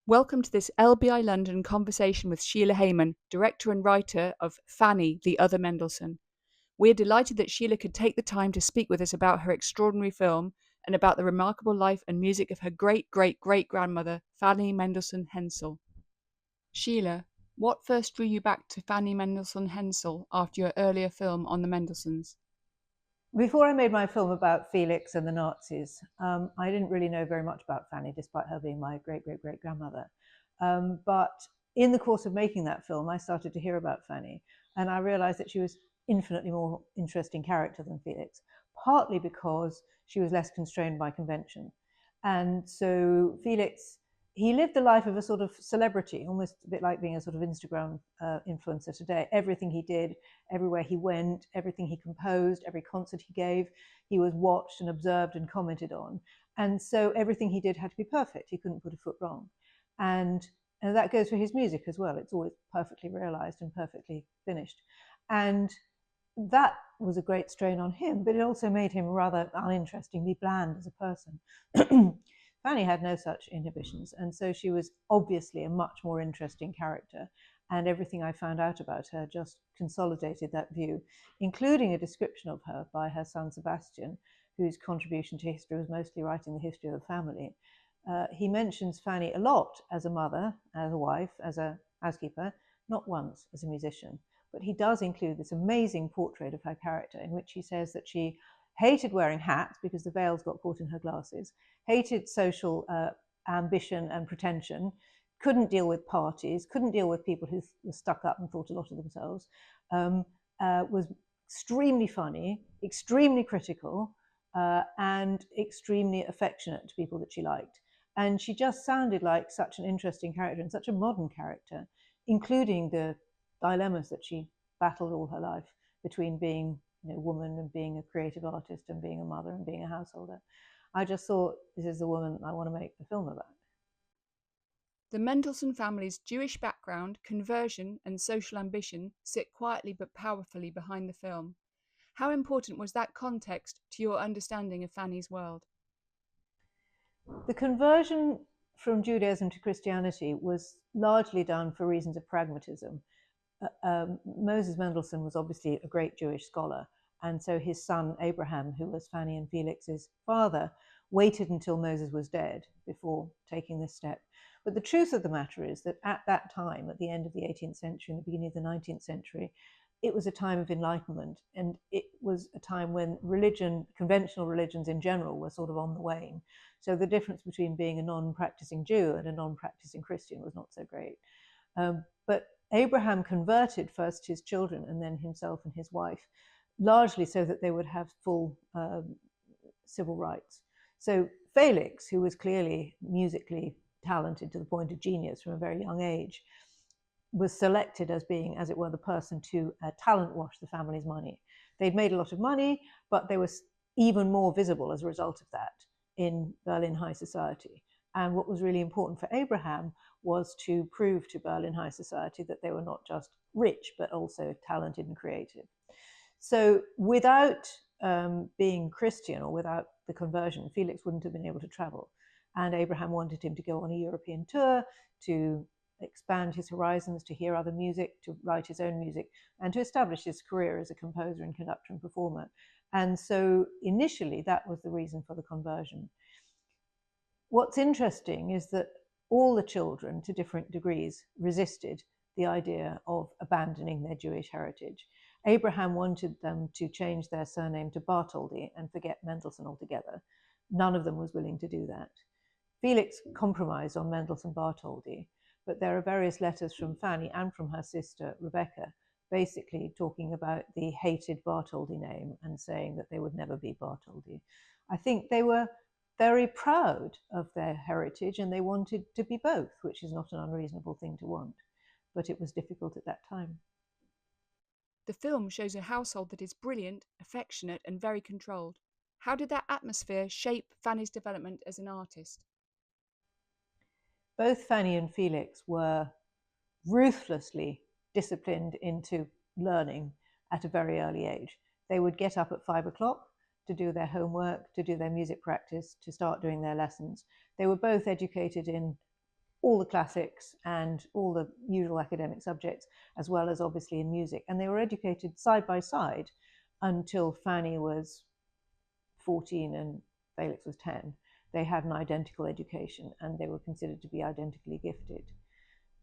Welcome to this LBI London conversation with Sheila Hayman, director and writer of Fanny, the Other Mendelssohn. We're delighted that Sheila could take the time to speak with us about her extraordinary film and about the remarkable life and music of her great-great-great-grandmother, Fanny Mendelssohn Hensel. Sheila, what first drew you back to Fanny Mendelssohn Hensel after your earlier film on the Mendelssohns? Before I made my film about Felix and the Nazis, I didn't really know very much about Fanny, despite her being my great-great-great-grandmother. But in the course of making that film, I started to hear about Fanny, and I realized that she was infinitely more interesting character than Felix, partly because she was less constrained by convention. And so Felix, he lived the life of a sort of celebrity, almost a bit like being a sort of Instagram influencer today. Everything he did, everywhere he went, everything he composed, every concert he gave, he was watched and observed and commented on. And so everything he did had to be perfect. He couldn't put a foot wrong. And that goes for his music as well. It's always perfectly realized and perfectly finished. And that was a great strain on him, but it also made him rather uninterestingly bland as a person. Fanny had no such inhibitions, and so she was obviously a much more interesting character, and everything I found out about her just consolidated that view, including a description of her by her son Sebastian, whose contribution to history was mostly writing the history of the family. He mentions Fanny a lot as a mother, as a wife, as a housekeeper, not once as a musician. But he does include this amazing portrait of her character in which he says that she hated wearing hats because the veils got caught in her glasses, hated social ambition and pretension, couldn't deal with parties, couldn't deal with people who were stuck up and thought a lot of themselves, was extremely funny, extremely critical, and extremely affectionate to people that she liked. And she just sounded like such an interesting character and such a modern character, including the dilemmas that she battled all her life between being a woman and being a creative artist and being a mother and being a householder. I just thought, this is the woman I want to make the film about. The Mendelssohn family's Jewish background, conversion, and social ambition sit quietly but powerfully behind the film. How important was that context to your understanding of Fanny's world? The conversion from Judaism to Christianity was largely done for reasons of pragmatism. Moses Mendelssohn was obviously a great Jewish scholar, and so his son Abraham, who was Fanny and Felix's father, waited until Moses was dead before taking this step. But the truth of the matter is that at that time, at the end of the 18th century and the beginning of the 19th century, it was a time of enlightenment, and it was a time when religion, conventional religions in general, were sort of on the wane. So the difference between being a non-practicing Jew and a non-practicing Christian was not so great. But Abraham converted first his children and then himself and his wife, largely so that they would have full civil rights. So Felix, who was clearly musically talented to the point of genius from a very young age, was selected as being, as it were, the person to talent wash the family's money. They'd made a lot of money, but they were even more visible as a result of that in Berlin high society. And what was really important for Abraham was to prove to Berlin high society that they were not just rich, but also talented and creative. So without being Christian or without the conversion, Felix wouldn't have been able to travel. And Abraham wanted him to go on a European tour, to expand his horizons, to hear other music, to write his own music, and to establish his career as a composer and conductor and performer. And so initially, that was the reason for the conversion. What's interesting is that all the children, to different degrees, resisted the idea of abandoning their Jewish heritage. Abraham wanted them to change their surname to Bartholdy and forget Mendelssohn altogether. None of them was willing to do that. Felix compromised on Mendelssohn Bartholdy, but there are various letters from Fanny and from her sister Rebecca, basically talking about the hated Bartholdy name and saying that they would never be Bartholdy. I think they were very proud of their heritage and they wanted to be both, which is not an unreasonable thing to want, but it was difficult at that time. The film shows a household that is brilliant, affectionate, and very controlled. How did that atmosphere shape Fanny's development as an artist? Both Fanny and Felix were ruthlessly disciplined into learning at a very early age. They would get up at 5 o'clock to do their homework, to do their music practice, to start doing their lessons. They were both educated in all the classics and all the usual academic subjects, as well as obviously in music. And they were educated side by side until Fanny was 14 and Felix was 10. They had an identical education and they were considered to be identically gifted.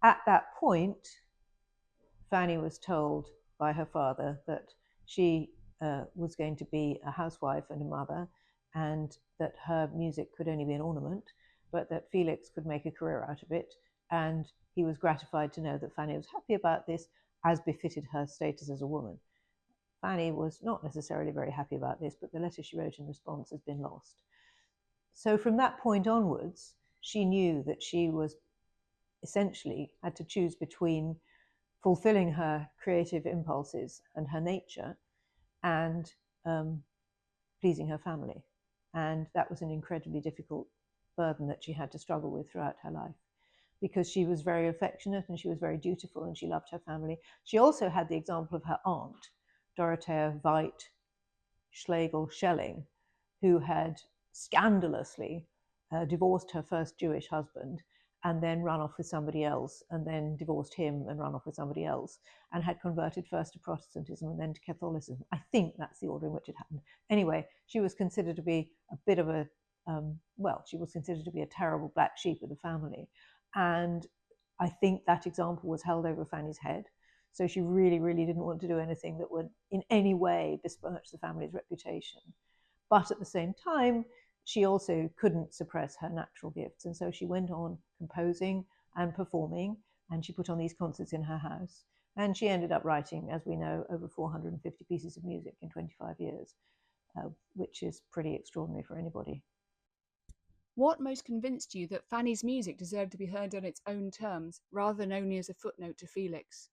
At that point, Fanny was told by her father that she was going to be a housewife and a mother, and that her music could only be an ornament, but that Felix could make a career out of it. And he was gratified to know that Fanny was happy about this, as befitted her status as a woman. Fanny was not necessarily very happy about this, but the letter she wrote in response has been lost. So from that point onwards, she knew that she was essentially had to choose between fulfilling her creative impulses and her nature and pleasing her family. And that was an incredibly difficult burden that she had to struggle with throughout her life, because she was very affectionate and she was very dutiful and she loved her family. She also had the example of her aunt, Dorothea Veit Schlegel-Schelling, who had scandalously divorced her first Jewish husband and then run off with somebody else, and then divorced him and run off with somebody else, and had converted first to Protestantism and then to Catholicism. I think that's the order in which it happened. Anyway, she was considered to be a bit of a, she was considered to be a terrible black sheep of the family. And I think that example was held over Fanny's head. So she really, really didn't want to do anything that would in any way besmirch the family's reputation. But at the same time, she also couldn't suppress her natural gifts. And so she went on composing and performing, and she put on these concerts in her house. And she ended up writing, as we know, over 450 pieces of music in 25 years, which is pretty extraordinary for anybody. What most convinced you that Fanny's music deserved to be heard on its own terms, rather than only as a footnote to Felix?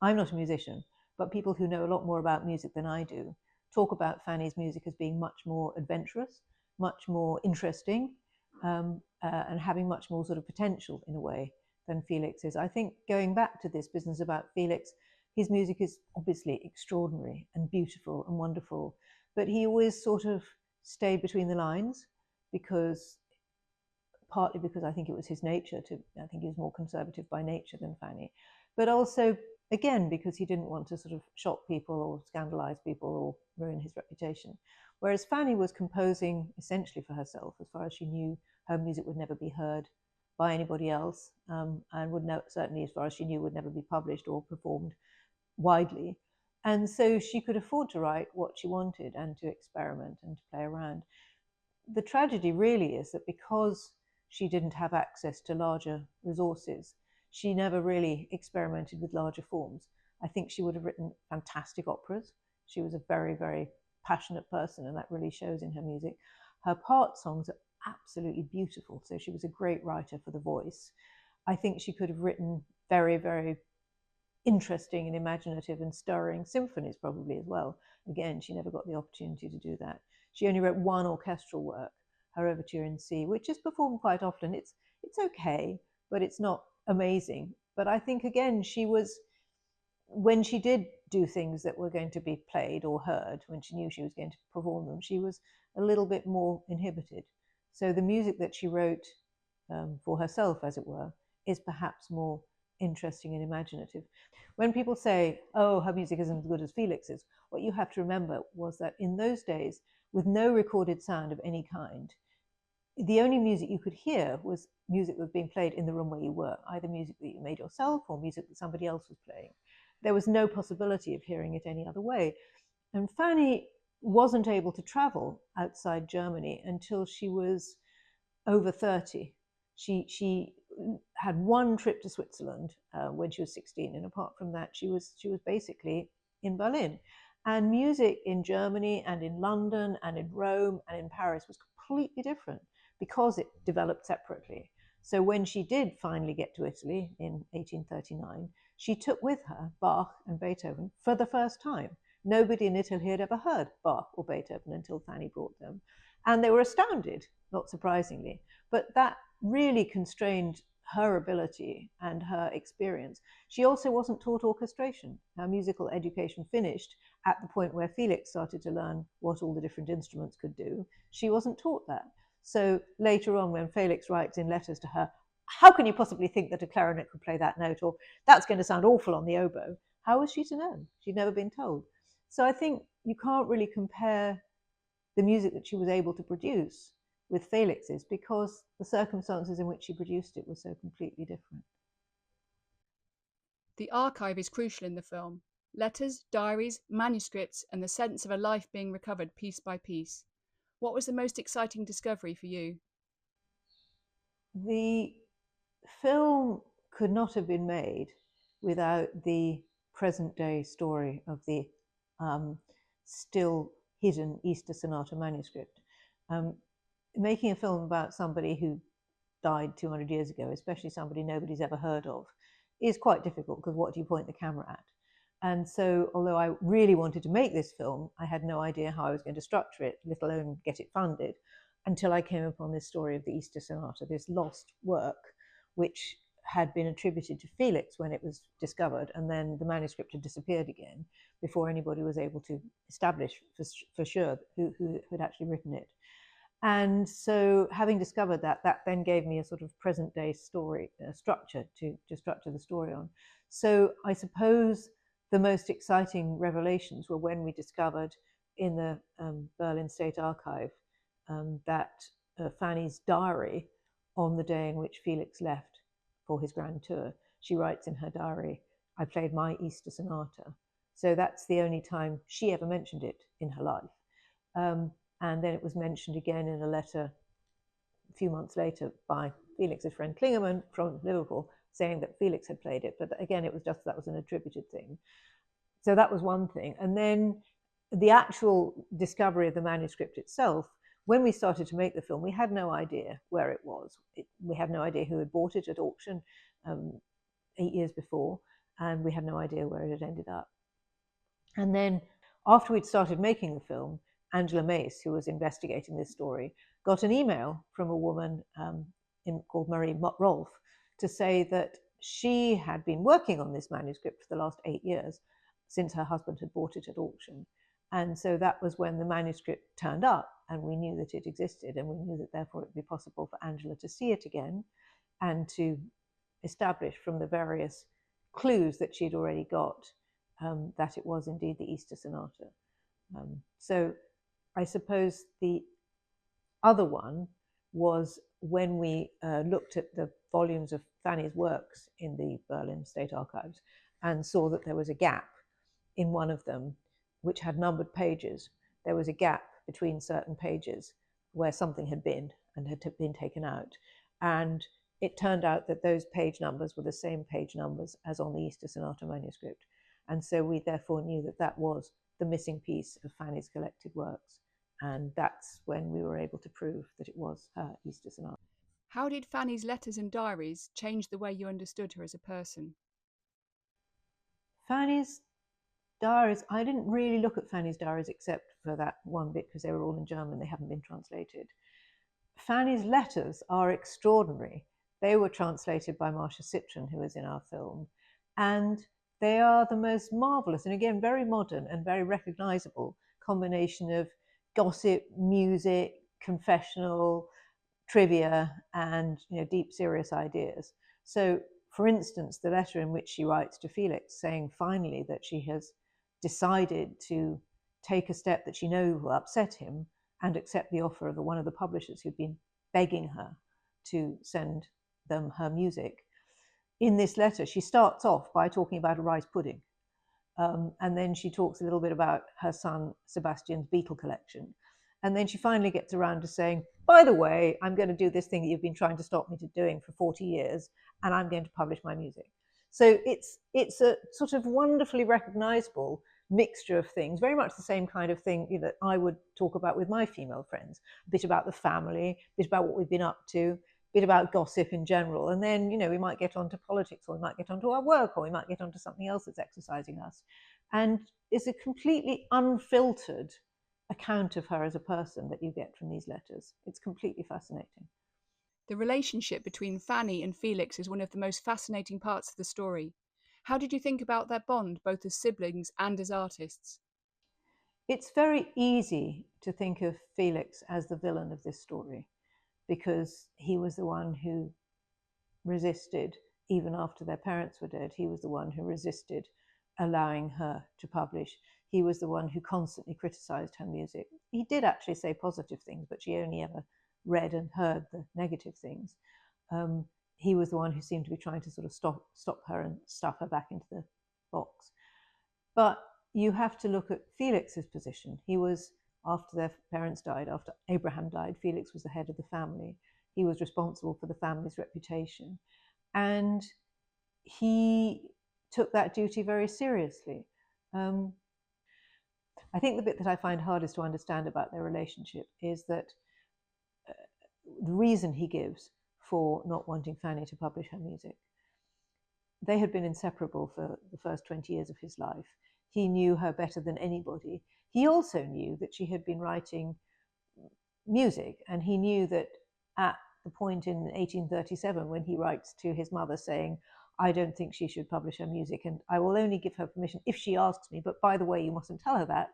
I'm not a musician, but people who know a lot more about music than I do talk about Fanny's music as being much more adventurous, much more interesting, and having much more sort of potential in a way than Felix is. I think going back to this business about Felix, his music is obviously extraordinary and beautiful and wonderful, but he always sort of stayed between the lines, partly because I think it was his nature I think he was more conservative by nature than Fanny, but also again, because he didn't want to sort of shock people or scandalize people or ruin his reputation. Whereas Fanny was composing essentially for herself. As far as she knew, her music would never be heard by anybody else, and certainly, as far as she knew, would never be published or performed widely. And so she could afford to write what she wanted and to experiment and to play around. The tragedy really is that because she didn't have access to larger resources, she never really experimented with larger forms. I think she would have written fantastic operas. She was a very, very passionate person, and that really shows in her music. Her part songs are absolutely beautiful, so she was a great writer for the voice. I think she could have written very, very interesting and imaginative and stirring symphonies probably as well. Again, she never got the opportunity to do that. She only wrote one orchestral work, her Overture in C, which is performed quite often. It's okay, but it's not amazing. But I think, again, when she did do things that were going to be played or heard, when she knew she was going to perform them, she was a little bit more inhibited. So the music that she wrote for herself, as it were, is perhaps more interesting and imaginative. When people say, oh, her music isn't as good as Felix's, what you have to remember was that in those days, with no recorded sound of any kind, the only music you could hear was music that was being played in the room where you were, either music that you made yourself or music that somebody else was playing. There was no possibility of hearing it any other way. And Fanny wasn't able to travel outside Germany until she was over 30. She had one trip to Switzerland when she was 16, and apart from that, she was basically in Berlin. And music in Germany and in London and in Rome and in Paris was completely different, because it developed separately. So when she did finally get to Italy in 1839, she took with her Bach and Beethoven for the first time. Nobody in Italy had ever heard Bach or Beethoven until Fanny brought them. And they were astounded, not surprisingly. But that really constrained her ability and her experience. She also wasn't taught orchestration. Her musical education finished at the point where Felix started to learn what all the different instruments could do. She wasn't taught that. So later on, when Felix writes in letters to her, how can you possibly think that a clarinet could play that note, or that's going to sound awful on the oboe? How was she to know? She'd never been told. So I think you can't really compare the music that she was able to produce with Felix's, because the circumstances in which she produced it were so completely different. The archive is crucial in the film. Letters, diaries, manuscripts, and the sense of a life being recovered piece by piece. What was the most exciting discovery for you? The film could not have been made without the present day story of the still hidden Easter Sonata manuscript. Um, Making a film about somebody who died 200 years ago, especially somebody nobody's ever heard of, is quite difficult, because what do you point the camera at? And so, although I really wanted to make this film, I had no idea how I was going to structure it, let alone get it funded, until I came upon this story of the Easter Sonata, this lost work, which had been attributed to Felix when it was discovered, and then the manuscript had disappeared again before anybody was able to establish for sure who had actually written it. And so, having discovered that, that then gave me a sort of present day story structure to structure the story on. So I suppose the most exciting revelations were when we discovered in the Berlin State Archive that Fanny's diary, on the day in which Felix left for his grand tour, she writes in her diary, "I played my Easter Sonata." So that's the only time she ever mentioned it in her life. And then it was mentioned again in a letter a few months later by Felix's friend Klingemann from Liverpool, saying that Felix had played it. But again, it was just that was an attributed thing. So that was one thing. And then the actual discovery of the manuscript itself, when we started to make the film, we had no idea where it was. We had no idea who had bought it at auction 8 years before, and we had no idea where it had ended up. And then after we'd started making the film, Angela Mace, who was investigating this story, got an email from a woman called Marie Rolfe to say that she had been working on this manuscript for the last 8 years, since her husband had bought it at auction. And so that was when the manuscript turned up, and we knew that it existed, and we knew that therefore it would be possible for Angela to see it again and to establish from the various clues that she'd already got that it was indeed the Easter Sonata. So I suppose the other one was when we looked at the volumes of Fanny's works in the Berlin State Archives and saw that there was a gap in one of them, which had numbered pages. There was a gap between certain pages where something had been and had been taken out. And it turned out that those page numbers were the same page numbers as on the Easter Sonata manuscript. And so we therefore knew that that was the missing piece of Fanny's collected works. And that's when we were able to prove that it was her Easter Sonata. How did Fanny's letters and diaries change the way you understood her as a person? Fanny's diaries, I didn't really look at Fanny's diaries except for that one bit because they were all in German, they haven't been translated. Fanny's letters are extraordinary. They were translated by Marcia Citron, who is in our film, and they are the most marvelous and again very modern and very recognizable combination of gossip, music, confessional, trivia, and deep serious ideas. So for instance, the letter in which she writes to Felix saying finally that she has decided to take a step that she knew will upset him and accept the offer of one of the publishers who'd been begging her to send them her music. In this letter, she starts off by talking about a rice pudding. And then she talks a little bit about her son Sebastian's beetle collection. And then she finally gets around to saying, by the way, I'm going to do this thing that you've been trying to stop me doing for 40 years, and I'm going to publish my music. So it's a sort of wonderfully recognizable mixture of things, very much the same kind of thing that I would talk about with my female friends, a bit about the family, a bit about what we've been up to, a bit about gossip in general. And then, we might get onto politics, or we might get onto our work, or we might get onto something else that's exercising us. And it's a completely unfiltered account of her as a person that you get from these letters. It's completely fascinating. The relationship between Fanny and Felix is one of the most fascinating parts of the story. How did you think about their bond, both as siblings and as artists? It's very easy to think of Felix as the villain of this story because he was the one who resisted, even after their parents were dead, he was the one who resisted allowing her to publish. He was the one who constantly criticized her music. He did actually say positive things, but she only ever read and heard the negative things. He was the one who seemed to be trying to sort of stop her and stuff her back into the box. But you have to look at Felix's position. He was, after their parents died, after Abraham died, Felix was the head of the family. He was responsible for the family's reputation. And he took that duty very seriously. I think the bit that I find hardest to understand about their relationship is that the reason he gives for not wanting Fanny to publish her music. They had been inseparable for the first 20 years of his life. He knew her better than anybody. He also knew that she had been writing music, and he knew that at the point in 1837 when he writes to his mother saying, I don't think she should publish her music, and I will only give her permission if she asks me, but by the way, you mustn't tell her that.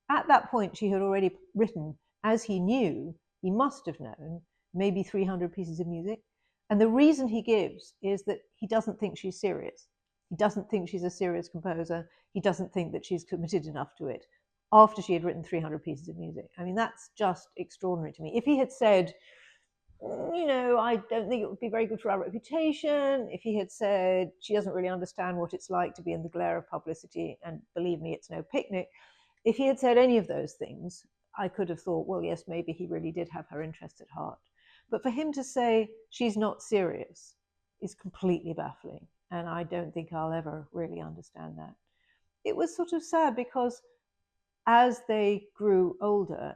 At that point, she had already written, as he knew, he must have known, maybe 300 pieces of music. And the reason he gives is that he doesn't think she's serious. He doesn't think she's a serious composer. He doesn't think that she's committed enough to it after she had written 300 pieces of music. I mean, that's just extraordinary to me. If he had said, I don't think it would be very good for our reputation. If he had said, she doesn't really understand what it's like to be in the glare of publicity, and believe me, it's no picnic. If he had said any of those things, I could have thought, well, yes, maybe he really did have her interest at heart. But for him to say she's not serious is completely baffling. And I don't think I'll ever really understand that. It was sort of sad because as they grew older,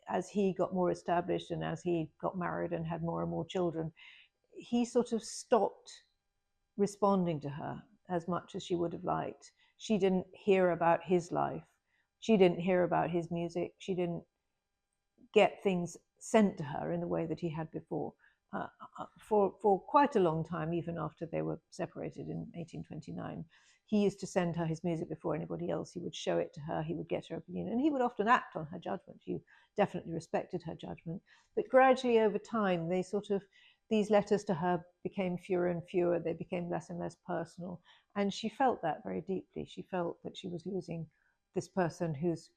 as he got more established and as he got married and had more and more children, he sort of stopped responding to her as much as she would have liked. She didn't hear about his life. She didn't hear about his music. She didn't get things sent to her in the way that he had before. For quite a long time, even after they were separated in 1829, he used to send her his music before anybody else. He would show it to her. He would get her opinion, and he would often act on her judgment. You definitely respected her judgment. But gradually over time, these letters to her became fewer and fewer. They became less and less personal. And she felt that very deeply. She felt that she was losing this person whose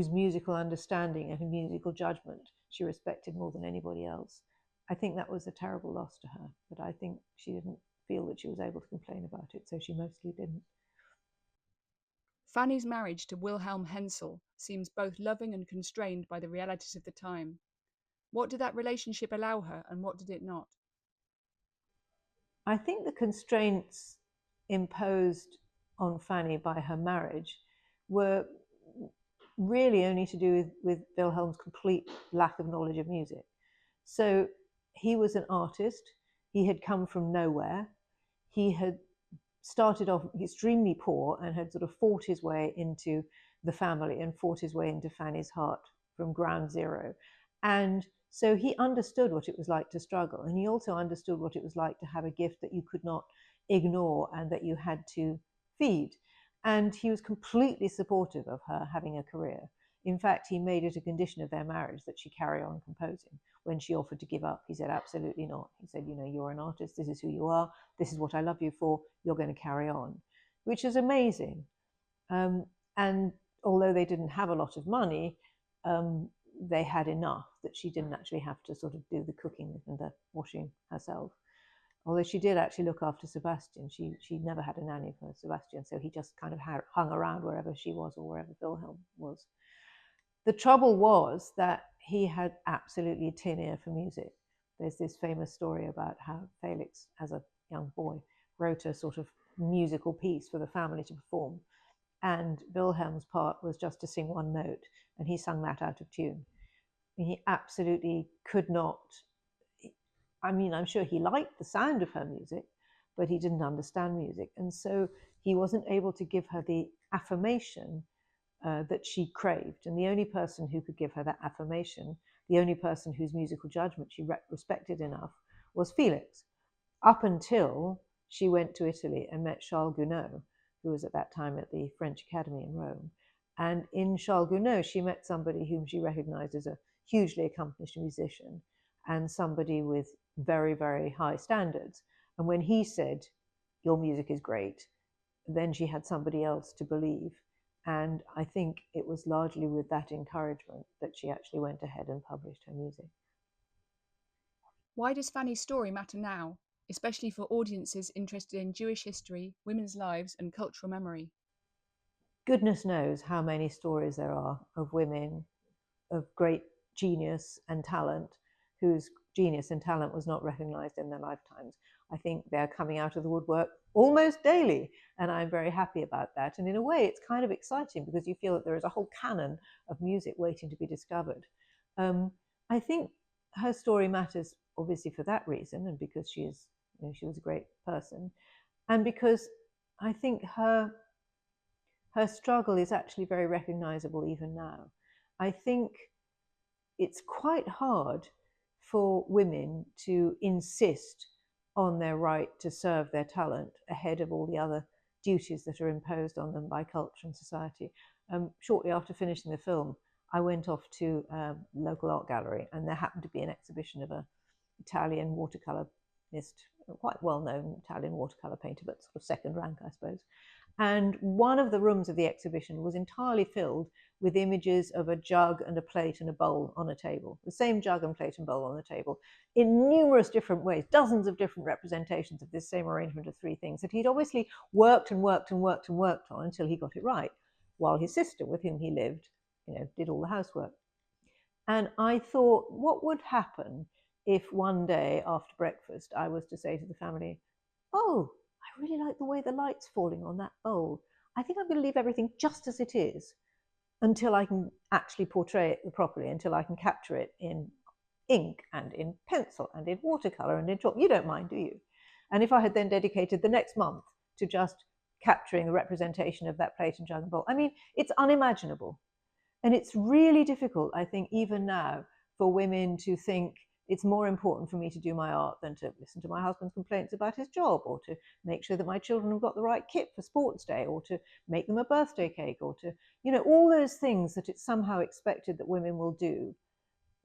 musical understanding and her musical judgment she respected more than anybody else. I think that was a terrible loss to her, but I think she didn't feel that she was able to complain about it, so she mostly didn't. Fanny's marriage to Wilhelm Hensel seems both loving and constrained by the realities of the time. What did that relationship allow her, and what did it not? I think the constraints imposed on Fanny by her marriage were really only to do with Wilhelm's complete lack of knowledge of music. So he was an artist. He had come from nowhere. He had started off extremely poor and had sort of fought his way into the family and fought his way into Fanny's heart from ground zero. And so he understood what it was like to struggle. And he also understood what it was like to have a gift that you could not ignore and that you had to feed. And he was completely supportive of her having a career. In fact, he made it a condition of their marriage that she carry on composing. When she offered to give up, he said, absolutely not. He said, you're an artist. This is who you are. This is what I love you for. You're going to carry on, which is amazing. And although they didn't have a lot of money, they had enough that she didn't actually have to sort of do the cooking and the washing herself. Although she did actually look after Sebastian. She never had a nanny for Sebastian, so he just kind of hung around wherever she was or wherever Wilhelm was. The trouble was that he had absolutely a tin ear for music. There's this famous story about how Felix, as a young boy, wrote a sort of musical piece for the family to perform. And Wilhelm's part was just to sing one note, and he sung that out of tune. He absolutely could not. I mean, I'm sure he liked the sound of her music, but he didn't understand music. And so he wasn't able to give her the affirmation that she craved. And the only person who could give her that affirmation, the only person whose musical judgment she respected enough, was Felix, up until she went to Italy and met Charles Gounod, who was at that time at the French Academy in Rome. And in Charles Gounod, she met somebody whom she recognized as a hugely accomplished musician and somebody with very, very high standards. And when he said, "Your music is great," then she had somebody else to believe. And I think it was largely with that encouragement that she actually went ahead and published her music. Why does Fanny's story matter now, especially for audiences interested in Jewish history, women's lives, and cultural memory? Goodness knows how many stories there are of women of great genius and talent whose genius and talent was not recognized in their lifetimes. I think they're coming out of the woodwork almost daily, and I'm very happy about that. And in a way, it's kind of exciting because you feel that there is a whole canon of music waiting to be discovered. I think her story matters obviously for that reason, and because she is, she was a great person, and because I think her struggle is actually very recognizable even now. I think it's quite hard for women to insist on their right to serve their talent ahead of all the other duties that are imposed on them by culture and society. Shortly after finishing the film, I went off to a local art gallery, and there happened to be an exhibition of an Italian watercolorist, quite well-known Italian watercolor painter, but sort of second rank, I suppose. And one of the rooms of the exhibition was entirely filled with images of a jug and a plate and a bowl on a table, the same jug and plate and bowl on the table, in numerous different ways, dozens of different representations of this same arrangement of three things that he'd obviously worked and worked and worked and worked on until he got it right, while his sister, with whom he lived, did all the housework. And I thought, what would happen if one day after breakfast I was to say to the family, "Oh, I really like the way the light's falling on that bowl. I think I'm going to leave everything just as it is until I can actually portray it properly, until I can capture it in ink and in pencil and in watercolor and in chalk." You don't mind, do you? And if I had then dedicated the next month to just capturing a representation of that plate and jug and bowl, I mean, it's unimaginable. And it's really difficult, I think, even now, for women to think it's more important for me to do my art than to listen to my husband's complaints about his job, or to make sure that my children have got the right kit for sports day, or to make them a birthday cake, or to, all those things that it's somehow expected that women will do.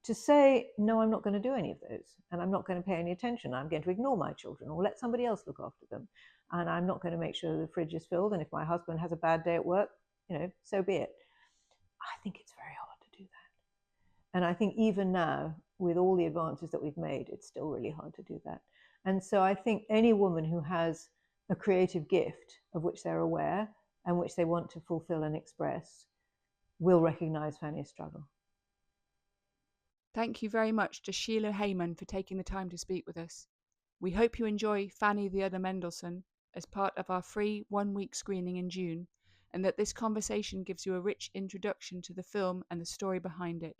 To say, no, I'm not going to do any of those, and I'm not going to pay any attention. I'm going to ignore my children or let somebody else look after them. And I'm not going to make sure the fridge is filled. And if my husband has a bad day at work, so be it. I think it's very hard to do that. And I think even now, with all the advances that we've made, it's still really hard to do that. And so I think any woman who has a creative gift of which they're aware and which they want to fulfill and express will recognize Fanny's struggle. Thank you very much to Sheila Hayman for taking the time to speak with us. We hope you enjoy Fanny the Other Mendelssohn as part of our free 1-week screening in June, and that this conversation gives you a rich introduction to the film and the story behind it.